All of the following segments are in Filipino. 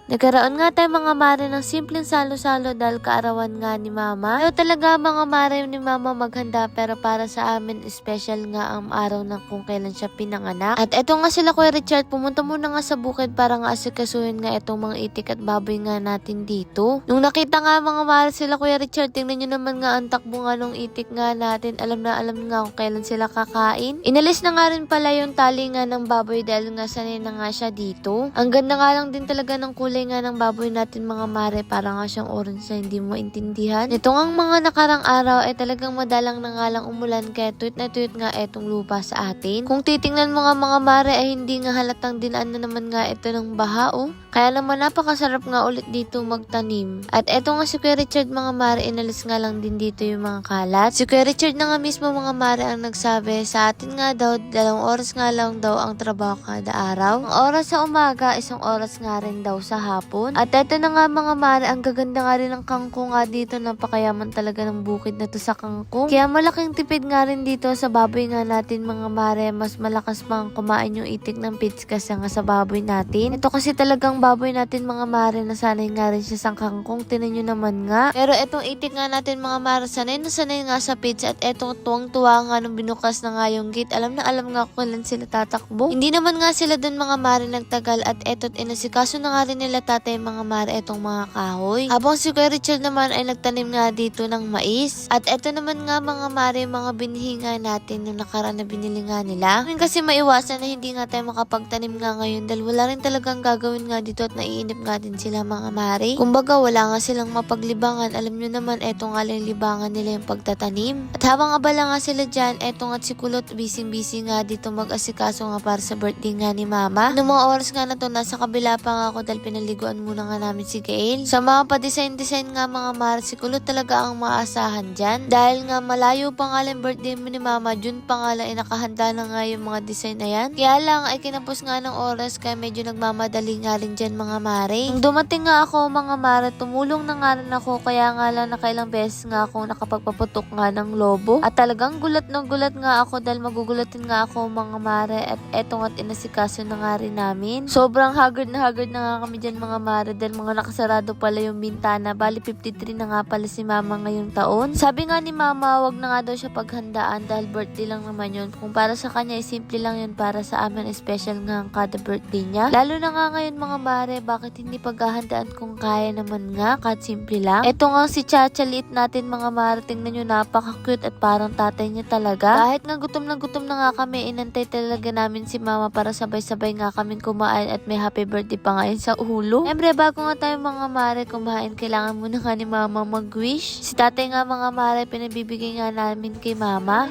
Nagkaroon nga tayo mga mare ng simpleng salo-salo dahil kaarawan nga ni mama. Ayaw talaga mga mare ni mama maghanda pero para sa amin special nga ang araw ng kung kailan siya pinanganak. At eto nga sila Kuya Richard, pumunta muna nga sa bukid para nga asikasuhin nga itong mga itik at baboy nga natin dito. Nung nakita nga mga mare sila Kuya Richard, tingnan nyo naman nga ang takbo nga nung itik nga natin. Alam na alam nga kung kailan sila kakain. Inalis na nga rin pala yung tali nga ng baboy dahil nga sanay na nga siya dito. Ang ganda nga lang din talaga ng kulay nga ng baboy natin mga mare, para nga siyang orange na hindi mo intindihan. Ito nga mga nakarang araw ay talagang madalang na nga lang umulan kaya tuyot na tuyot nga etong lupa sa atin. Kung titingnan mo nga mga mare ay hindi nga halatang dinaan na naman nga ito ng baha Kaya naman napakasarap nga ulit dito magtanim. At eto nga si Kuya Richard mga mare, inalis nga lang din dito yung mga kalat. Si Kuya Richard na nga mismo mga mare ang nagsabi sa atin nga daw 2 oras nga lang daw ang trabaho kada araw. Ang oras sa umaga, 1 oras nga rin daw sa hapon. At eto na nga mga mare, ang gaganda nga rin ng kangkong nga dito. Napakayaman talaga ng bukid na to sa kangkong. Kaya malaking tipid nga rin dito sa baboy nga natin mga mare. Mas malakas pang kumain yung itik ng pits kasi nga sa baboy natin. Ito kasi talagang baboy natin mga mare na sanay nga rin siya sa kangkong. Tinan nyo naman nga. Pero etong itik nga natin mga mare, sanay na sanay nga sa pits. At etong tuwang-tuwa nga nung binukas na nga yung gate. Alam na alam nga kung kailan sila tatakbo. Hindi naman nga sila dun mga mare nagtagal. At eto't inasikaso na nga rin nila tatay mga mare etong mga kahoy. Habang si Kuya Richard naman ay nagtanim nga dito ng mais. At eto naman nga mga mare, mga binhi nga natin nung nakaraan na binili nga nila. Kasi maiwasan na hindi nga tayo makapagtanim nga ngayon dahil wala rin talagang gagawin nga dito at naiinip nga din sila mga mare. Kumbaga wala nga silang mapaglibangan. Alam nyo naman eto nga lang libangan nila yung pagtatanim. At habang abala nga sila dyan, eto nga si Kulot busy nga dito mag-asikaso nga para sa birthday nga ni mama. Noong mga oras nga na to, nasa kabila pa nga ako dahil pinaliguan muna nga namin si Gail. Sa mga pa-design nga mga mare, si Kulot talaga ang maasahan dyan. Dahil nga malayo pa nga lang birthday mo ni mama, June pa nga lang nakahanda na nga yung mga design na yan. Kaya lang ay kinapos nga ng oras kaya medyo nagmamadali nga rin dyan mga mare. Nung dumating nga ako mga mare, tumulong na nga rin ako kaya nga lang nakailang beses nga ako nakapagpaputok nga ng lobo. At talagang gulat nga ako dahil magugulatin nga ako mga mare at eto nga't inasikaso na nga rin namin. Sobrang haggard na nga kami dyan mga mare dahil mga nakasarado pala yung bintana. Bali 53 na nga pala si mama ngayong taon. Sabi nga ni mama, wag na nga daw siya paghandaan dahil birthday lang naman yun. Kung para sa kanya, simple lang yun. Para sa amin, special nga ang kada birthday niya. Lalo na nga ngayon mga mare, bakit hindi paghahandaan kung kaya naman nga, kahit simple lang. Ito nga si Chacha, liit natin mga mare, tingnan nyo, napaka-cute at parang tatay niya talaga. Kahit nga gutom na nga kami, inantay talaga namin si mama para sabay-sabay nga kami kumain at may happy birthday pa nga yun sa ulo. Siyempre, bago nga tayo mga mare kumain, kailangan muna nga ni mama mag-wish. Si tatay nga mga mare, pinabibigay nga namin kay mama.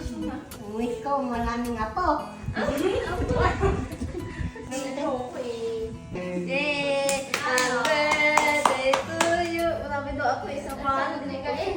Wish ko, maraming apo. Yay! Happy birthday to you! Marami daw ako, isang pangalan din kain.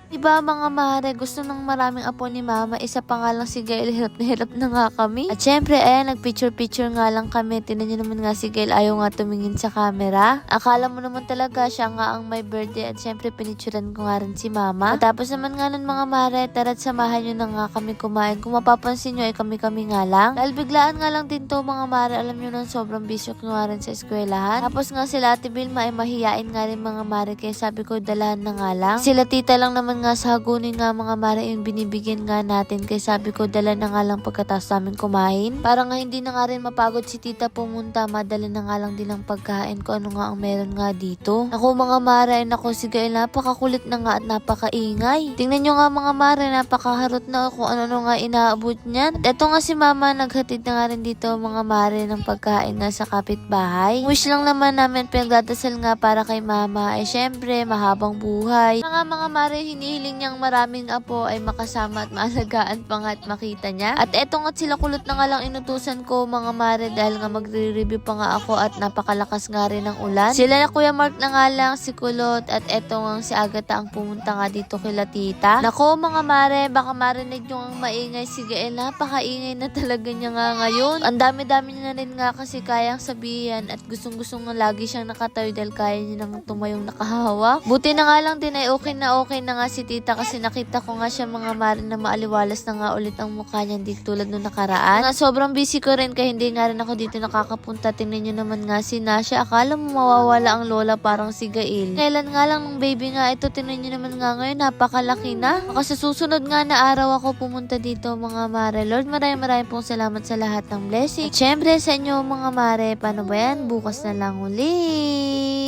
Diba mga mare, gusto ng maraming apo ni mama, isa pa nga lang si Gail, hirap na nga kami. At syempre, ayan, nagpicture nga lang kami. Tinan nyo naman nga si Gail, ayaw nga tumingin sa camera. Akala mo naman talaga siya nga ang may birthday at syempre pinicturean ko nga rin si mama. At tapos naman nga nun mga mare, tara't samahan nyo na nga kami kumain. Kung mapapansin nyo ay kami-kami nga lang. Dahil biglaan nga lang din to mga mare, alam nyo nang sobrang bisyo ko nga rin sa eskwelahan. Tapos nga sila Ate Vilma ay mahiyain nga rin mga mare, kaya sabi ko dalahan na nga lang. Sila tita lang naman nga sa hagunin nga mga mare yung binibigyan nga natin, kaya sabi ko dala na nga lang pagkatapos namin kumain. Para nga hindi na nga rin mapagod si tita pumunta, madala na nga lang din ang pagkain ko ano nga ang meron nga dito. Ako mga mare, nako si Gail, napakakulit na nga at napakaingay. Tingnan nyo nga mga mare, napakaharot na kung ano nga inaabot niyan. At eto nga si mama, naghatid na nga rin dito mga mare ng pagkain nga sa kapitbahay. Wish lang naman namin, pinagdadasal nga para kay mama ay syempre mahabang buhay. Mga mare, hinihiling niyang maraming apo ay makasama at maalagaan pa nga at makita niya. At eto nga sila Kulot na nga lang inutusan ko mga mare dahil nga magre-review pa nga ako at napakalakas nga rin ng ulan. Sila na Kuya Mark na nga lang, si Kulot at eto nga si Agatha ang pumunta nga dito kila tita. Nako mga mare, baka marinig nyo ang maingay si Gael. Napakaingay na talaga niya nga ngayon. Ang dami-dami niya na rin nga kasi kayang sabihan at gustong-gustong nga lagi siyang nakatayo dahil kaya niya nang tumayong nakahawak. Buti na nga lang din ay okay na nga si tita kasi nakita ko nga siya mga mare na maaliwalas na nga ulit ang mukha niya, hindi tulad nung nakaraan. Sobrang busy ko rin kaya hindi nga rin ako dito nakakapunta. Tingnan nyo naman nga si Nasha. Akala mo mawawala ang lola parang si Gail. Kailan nga lang ng baby nga ito, tingnan nyo naman nga ngayon, napakalaki na. Baka sa susunod nga na araw ako pumunta dito mga mare. Lord, maraming pong salamat sa lahat ng blessing. At syempre sa inyo mga mare, paano ba yan? Bukas na lang ulit.